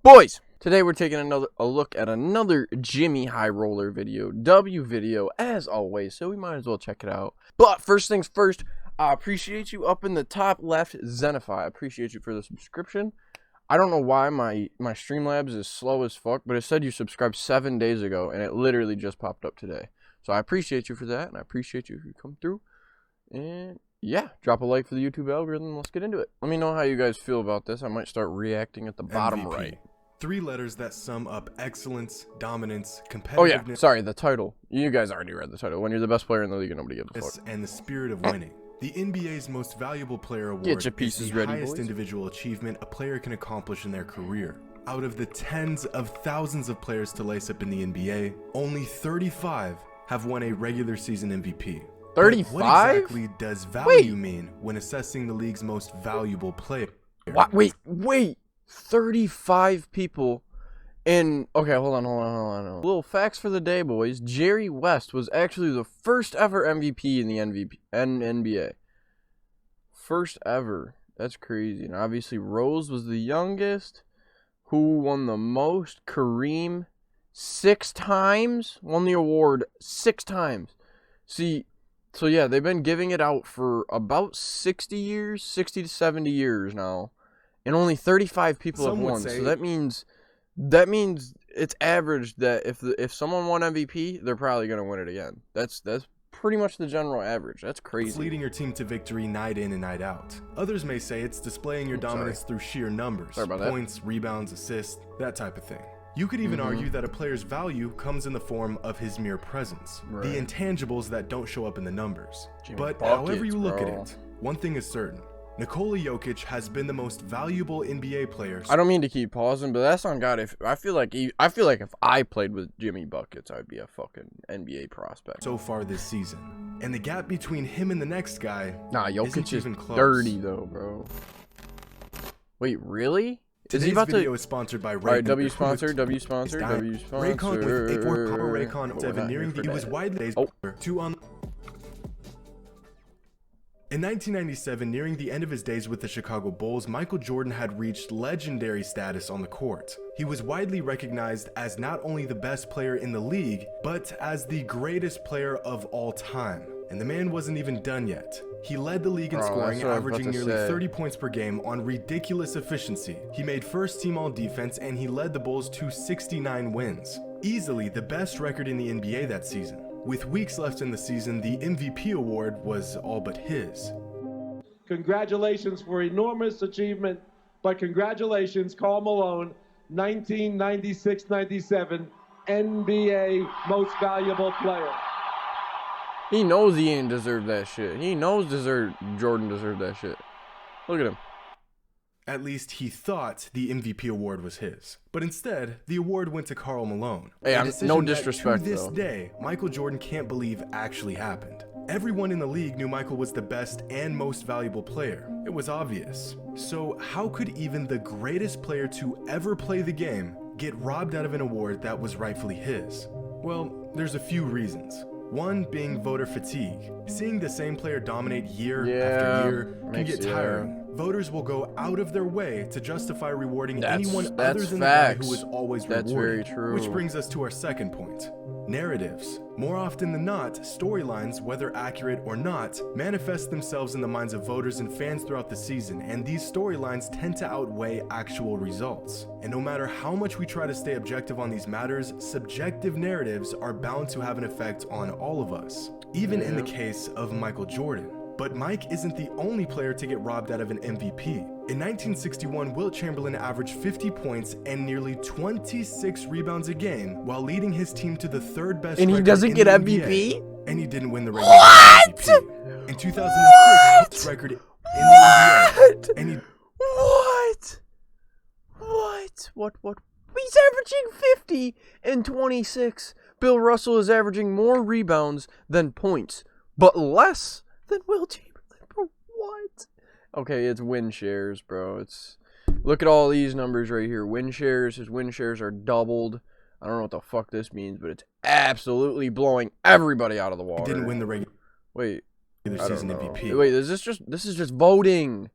Boys, today we're taking a look at another Jimmy High Roller video, W video, as always, so we might as well check it out. But first things first, I appreciate you up in the top left, Zenify. I appreciate you for the subscription. I don't know why my Streamlabs is slow as fuck, but it said you subscribed 7 days ago, and it literally just popped up today. So I appreciate you for that, and I appreciate you if you come through. And yeah, drop a like for the YouTube algorithm. Let's get into it. Let me know how you guys feel about this. I might start reacting at the bottom MVP. right. 3 letters that sum up excellence, dominance, competitiveness. Oh yeah, sorry, the title. You guys already read the title. When you're the best player in the league and nobody gives a fuck. And the spirit of winning. The NBA's Most Valuable Player Award Get your pieces is the ready, highest boys. individual achievement a player can accomplish in their career. Out of the tens of thousands of players to lace up in the NBA, only 35 have won a regular season MVP. 35? What exactly does value mean when assessing the league's most valuable player? What? Wait. 35 people in... Okay, hold on. Little facts for the day, boys. Jerry West was actually the first ever MVP in the NBA. First ever. That's crazy. And obviously, Rose was the youngest. Who won the most? Kareem. 6 times. Won the award 6 times. See... So yeah, they've been giving it out for about 60 years, 60 to 70 years now, and only 35 people have won. So that means it's averaged that if someone won MVP, they're probably gonna win it again. That's pretty much the general average. That's crazy. It's leading your team to victory night in and night out. Others may say it's displaying your dominance through sheer numbers, points, rebounds, assists, that type of thing. You could even argue that a player's value comes in the form of his mere presence, the intangibles that don't show up in the numbers. But however you look at it, one thing is certain. Nikola Jokic has been the most valuable NBA player. I don't mean to keep pausing, but that's on God. I feel like if I played with Jimmy Buckets, I'd be a fucking NBA prospect So far this season. And the gap between him and the next guy Jokic is even close. dirty though, bro. Wait, really? Today's video is sponsored by Ray. W sponsor. Raycon with a 4-power Raycon 7 nearing the was widely two on. In 1997, nearing the end of his days with the Chicago Bulls, Michael Jordan had reached legendary status on the court. He was widely recognized as not only the best player in the league, but as the greatest player of all time. And the man wasn't even done yet. He led the league in scoring, averaging nearly 30 points per game on ridiculous efficiency. He made first team all defense, and he led the Bulls to 69 wins. Easily the best record in the NBA that season. With weeks left in the season, the MVP award was all but his. Congratulations for enormous achievement, but congratulations, Karl Malone, 1996-97 NBA Most Valuable Player. He knows he ain't deserved that shit. He knows Jordan deserved that shit. Look at him. At least he thought the MVP award was his. But instead, the award went to Karl Malone. Hey, no disrespect, to this day, Michael Jordan can't believe actually happened. Everyone in the league knew Michael was the best and most valuable player. It was obvious. So how could even the greatest player to ever play the game get robbed out of an award that was rightfully his? Well, there's a few reasons. One being voter fatigue. Seeing the same player dominate year after year can get tiring. Voters will go out of their way to justify rewarding anyone other than the guy who was always rewarded. That's very true. Which brings us to our second point. Narratives. More often than not, storylines, whether accurate or not, manifest themselves in the minds of voters and fans throughout the season, and these storylines tend to outweigh actual results. And no matter how much we try to stay objective on these matters, subjective narratives are bound to have an effect on all of us, even in the case of Michael Jordan. But Mike isn't the only player to get robbed out of an MVP. In 1961, Wilt Chamberlain averaged 50 points and nearly 26 rebounds a game while leading his team to the third best record in the NBA. And he doesn't get MVP? And he didn't win the regular MVP. In 2006, his record in the NBA. And he... What? He's averaging 50 and 26. Bill Russell is averaging more rebounds than points, but less than Wilt Chamberlain, bro. What? Okay, it's win shares, bro. Look at all these numbers right here. Win shares. His win shares are doubled. I don't know what the fuck this means, but it's absolutely blowing everybody out of the water. He didn't win the regular season MVP. Wait, this is just voting.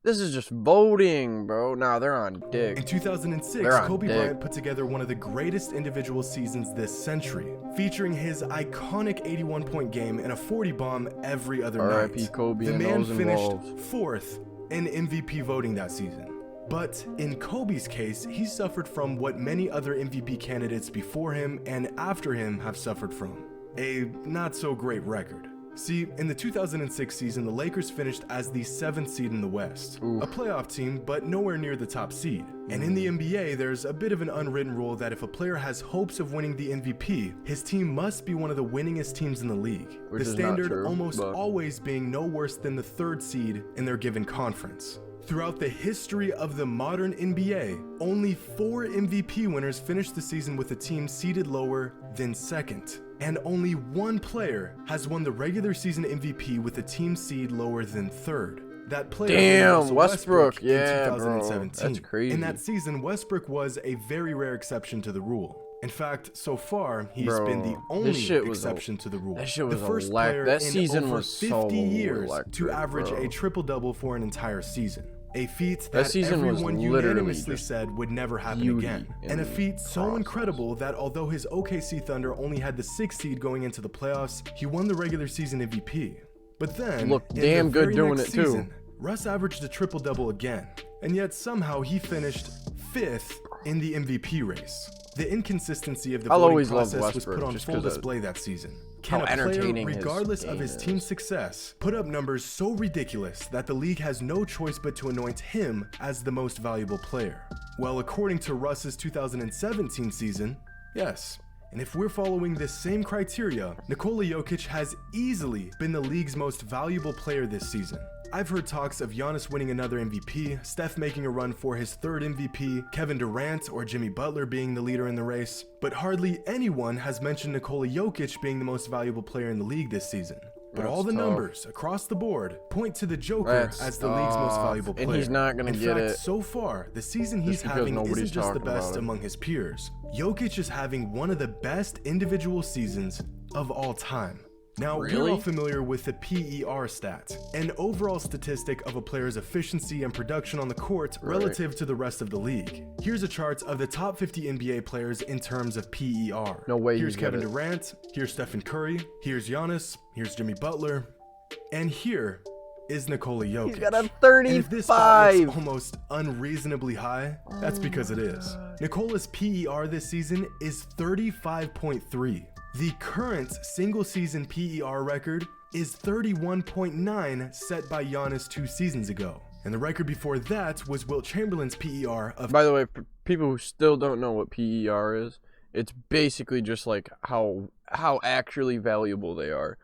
This is just voting, bro. Nah, they're on dick. In 2006, They're on Kobe dick. Bryant put together one of the greatest individual seasons this century, featuring his iconic 81-point game and a 40 bomb every other R.I.P. night. Kobe The and man those finished involved. 4th in MVP voting that season. But in Kobe's case, he suffered from what many other MVP candidates before him and after him have suffered from: a not so great record. See, in the 2006 season, the Lakers finished as the 7th seed in the West. Oof. A playoff team, but nowhere near the top seed. And in the NBA, there's a bit of an unwritten rule that if a player has hopes of winning the MVP, his team must be one of the winningest teams in the league. Which the is not standard true, almost but- always being no worse than the 3rd seed in their given conference. Throughout the history of the modern NBA, only 4 MVP winners finished the season with a team seeded lower than 2nd. And only 1 player has won the regular season MVP with a team seed lower than 3rd. That player Damn, was Westbrook. in Yeah, 2017. bro. That's crazy. In that season, Westbrook was a very rare exception to the rule. In fact, so far, he's Bro, been the this only shit was exception to the rule. that shit was the first elect- player that in season over was 50 so years to electric, average bro. a triple-double for an entire season. A feat That that season was everyone literally unanimously just said would never happen beauty again. in And a the feat so process. incredible that although his OKC Thunder only had the 6th seed going into the playoffs, he won the regular season MVP. But then, Looked in damn the good very doing next it, too. season, Russ averaged a triple-double again. And yet somehow he finished 5th in the MVP race. The inconsistency of the I'll voting always love process was Westbrook put on just full 'cause of display that season. how Can a player, entertaining his regardless of game his is. team's success, put up numbers so ridiculous that the league has no choice but to anoint him as the most valuable player? Well, according to Russ's 2017 season, yes. And if we're following this same criteria, Nikola Jokic has easily been the league's most valuable player this season. I've heard talks of Giannis winning another MVP, Steph making a run for his 3rd MVP, Kevin Durant or Jimmy Butler being the leader in the race, but hardly anyone has mentioned Nikola Jokic being the most valuable player in the league this season. But That's all the tough. numbers across the board point to the Joker That's as the league's most tough. valuable player. And he's not gonna in get fact, it so far, the season he's just because having nobody's isn't just the talking about best it. among his peers. Jokic is having one of the best individual seasons of all time. Now, we're Really? all familiar with the PER stat, an overall statistic of a player's efficiency and production on the court relative to the rest of the league. Here's a chart of the top 50 NBA players in terms of PER. No way you Here's get Kevin it. Durant, here's Stephen Curry, here's Giannis, here's Jimmy Butler, and here is Nikola Jokic. He's got a And if this spot 35. looks almost unreasonably high, that's because it is. Nikola's PER this season is 35.3. The current single season PER record is 31.9 set by Giannis 2 seasons ago. And the record before that was Wilt Chamberlain's PER of By the way, for people who still don't know what PER is, it's basically just like how actually valuable they are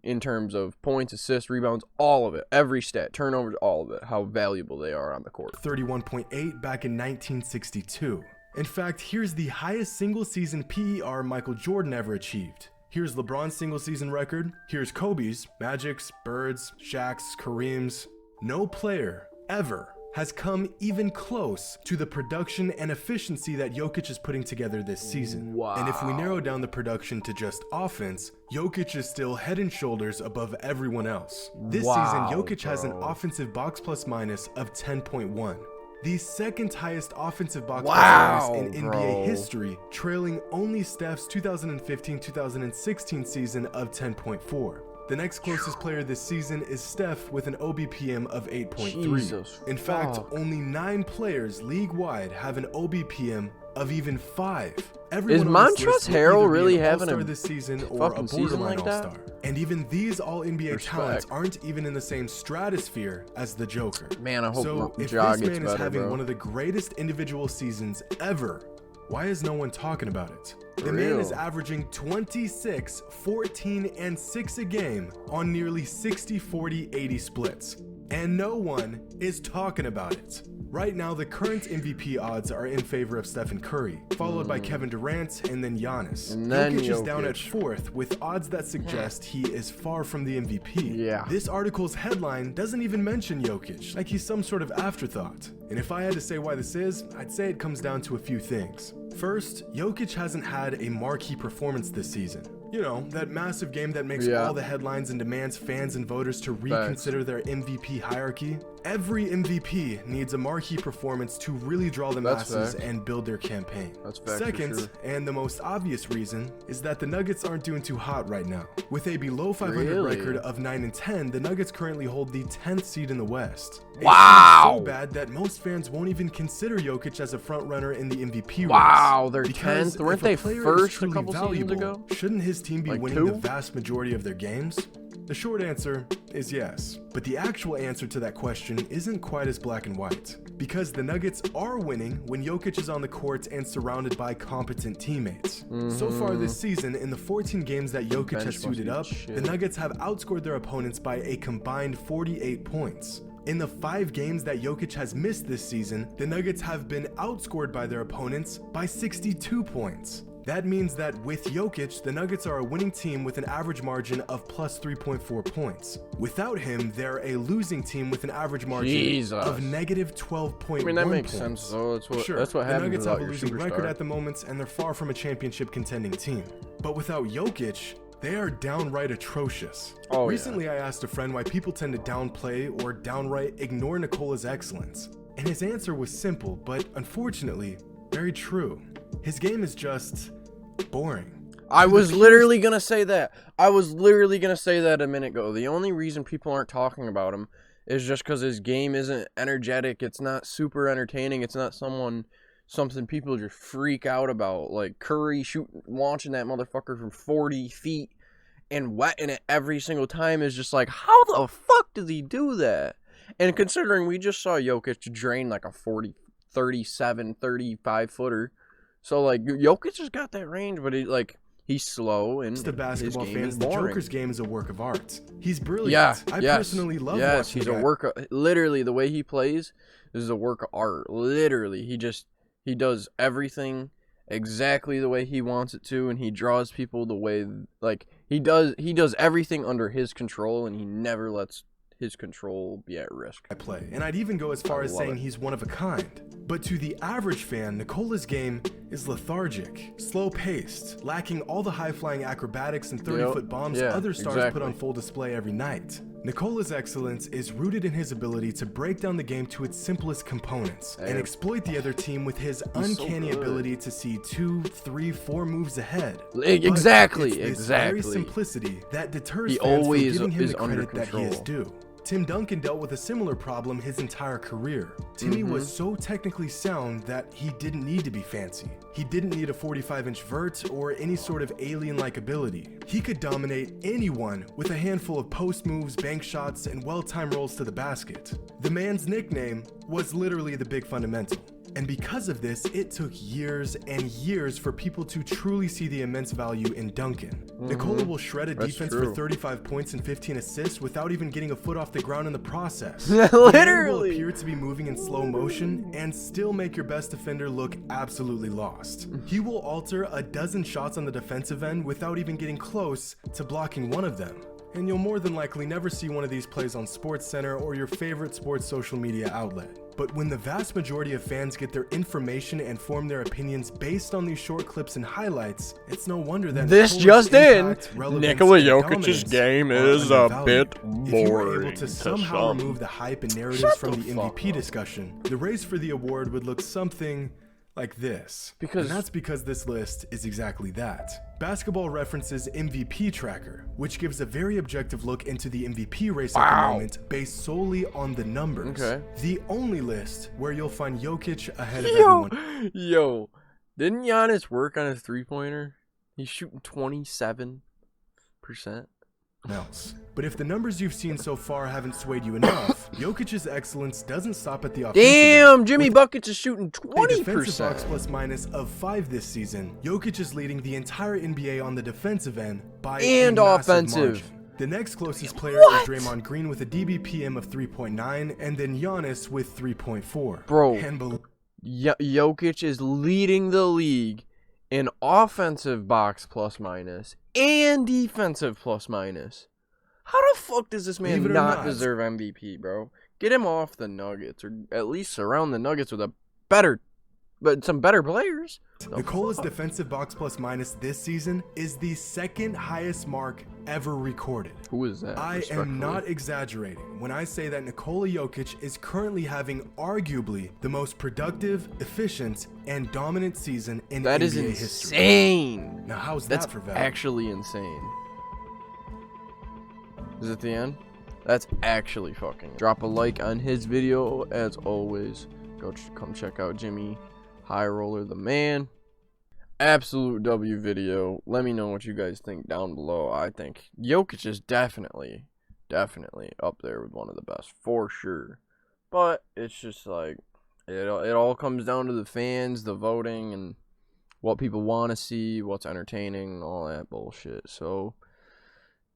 in terms of points, assists, rebounds, all of it, every stat, turnovers, all of it, how valuable they are on the court. 31.8 back in 1962. In fact, here's the highest single season PER Michael Jordan ever achieved. Here's LeBron's single season record. Here's Kobe's, Magic's, Bird's, Shaq's, Kareem's. No player ever has come even close to the production and efficiency that Jokic is putting together this season. Wow. And if we narrow down the production to just offense, Jokic is still head and shoulders above everyone else. This Wow, season, Jokic has an bro. offensive box plus minus of 10.1. The second highest offensive box Wow, plus minus in bro. NBA history, trailing only Steph's 2015-2016 season of 10.4. The next closest player this season is Steph with an OBPM of 8.3. Jesus In fact, fuck. only 9 players league-wide have an OBPM of even 5. Is Everyone on this Montrezl list will Harrell either be really an having all-star a this season or a fucking season borderline like that? all-star? And even these all-NBA talents Respect. aren't even in the same stratosphere as the Joker. Man, I hope So if Ja this gets man is better, having bro. one of the greatest individual seasons ever, why is no one talking about it? The man real. is averaging 26, 14, and 6 a game on nearly 60, 40, 80 splits. And no one is talking about it. Right now, the current MVP odds are in favor of Stephen Curry, followed by Kevin Durant and then Giannis. And then Jokic is down at Jokic. 4th with odds that suggest he is far from the MVP. Yeah. This article's headline doesn't even mention Jokic, like he's some sort of afterthought. And if I had to say why this is, I'd say it comes down to a few things. First, Jokic hasn't had a marquee performance this season. You know, that massive game that makes Yeah. all the headlines and demands fans and voters to reconsider their MVP hierarchy. Every MVP needs a marquee performance to really draw the masses and build their campaign. Second, and the most obvious reason, is that the Nuggets aren't doing too hot right now. With a below 500 record of 9-10, the Nuggets currently hold the 10th seed in the West. Wow! So bad that most fans won't even consider Jokic as a front runner in the MVP race. Wow, they're Because 10th. Weren't they first a couple seasons ago? Shouldn't his team be Like winning the 2? vast majority of their games? The short answer is yes, but the actual answer to that question isn't quite as black and white, because the Nuggets are winning when Jokic is on the court and surrounded by competent teammates. So far this season, in the 14 games that Jokic has suited up, the Nuggets have outscored their opponents by a combined 48 points. In the 5 games that Jokic has missed this season, the Nuggets have been outscored by their opponents by 62 points. That means that with Jokic, the Nuggets are a winning team with an average margin of plus 3.4 points. Without him, they're a losing team with an average margin of negative 12.1 points. I mean, that makes sense, though. That's what happens. The Nuggets have a losing superstar. record at the moment, and they're far from a championship contending team. But without Jokic, they are downright atrocious. Recently, I asked a friend why people tend to downplay or downright ignore Nikola's excellence. And his answer was simple, but unfortunately, very true. His game is just boring. I was literally going to say that. I was literally going to say that a minute ago. The only reason people aren't talking about him is just because his game isn't energetic. It's not super entertaining. It's not something people just freak out about. Like Curry launching that motherfucker from 40 feet and wetting it every single time is just like, how the fuck does he do that? And considering we just saw Jokic drain like a 37, 35 footer. So, like, Jokic has got that range, but he's slow, and the basketball his game fans, is the boring. Joker's game is a work of art. He's brilliant. Yeah, I personally love watching he's a work of, literally, the way he plays is a work of art. Literally, he does everything exactly the way he wants it to, and he draws people the way, like, he does everything under his control, and he never lets his control be at risk. I play, and I'd even go as far as saying he's one of a kind. But to the average fan, Nikola's game is lethargic, slow-paced, lacking all the high-flying acrobatics and 30-foot bombs other stars put on full display every night. Nikola's excellence is rooted in his ability to break down the game to its simplest components and exploit the other team with his uncanny ability to see 2, 3, 4 moves ahead. Exactly. Very simplicity that deters fans from giving him the credit that he is due. Tim Duncan dealt with a similar problem his entire career. Timmy was so technically sound that he didn't need to be fancy. He didn't need a 45-inch vert or any sort of alien-like ability. He could dominate anyone with a handful of post moves, bank shots, and well-timed rolls to the basket. The man's nickname was literally the Big Fundamental. And because of this, it took years and years for people to truly see the immense value in Duncan. Nikola will shred a defense for 35 points and 15 assists without even getting a foot off the ground in the process. Literally. He will appear to be moving in slow motion and still make your best defender look absolutely lost. He will alter a dozen shots on the defensive end without even getting close to blocking one of them. And you'll more than likely never see one of these plays on SportsCenter or your favorite sports social media outlet. But when the vast majority of fans get their information and form their opinions based on these short clips and highlights, it's no wonder that this just in, Nikola Jokic's game is a bit boring. If you were able to somehow remove the hype and narratives from the MVP discussion, the race for the award would look something like this. And that's because this list is exactly that. Basketball Reference's MVP tracker, which gives a very objective look into the MVP race at the moment based solely on the numbers. The only list where you'll find Jokic ahead of everyone. Yo, didn't Giannis work on his three-pointer? He's shooting 27%. Else. But if the numbers you've seen so far haven't swayed you enough, Jokic's excellence doesn't stop at the offensive end. Jimmy Buckets is shooting 20%. A defensive box plus minus of 5 this season, Jokic is leading the entire NBA on the defensive end by a offensive margin. The next closest player is Draymond Green with a DBPM of 3.9, and then Giannis with 3.4. Bro, Jokic is leading the league in offensive box plus minus and defensive plus minus. How the fuck does this man not deserve MVP, bro? Get him off the Nuggets, or at least surround the Nuggets with a better but some better players. Nikola's defensive box plus minus this season is the second highest mark ever recorded. Who is that? I am not exaggerating when I say that Nikola Jokic is currently having arguably the most productive, efficient, and dominant season in That NBA is history. insane. Now, how's That's that for value? actually insane. Is it the end? That's actually fucking. Drop a like on his video as always. Come check out Jimmy High Roller, the man. Absolute W video. Let me know what you guys think down below. I think Jokic is definitely up there with one of the best for sure. But it's just like it all comes down to the fans, the voting, and what people want to see, what's entertaining, and all that bullshit. So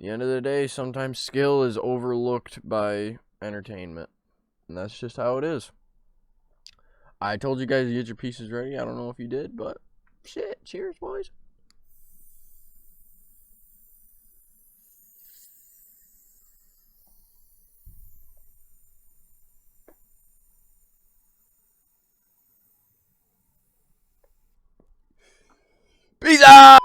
at the end of the day, sometimes skill is overlooked by entertainment, and that's just how it is. I told you guys to get your pieces ready. I don't know if you did, but shit. Cheers, boys. Peace out!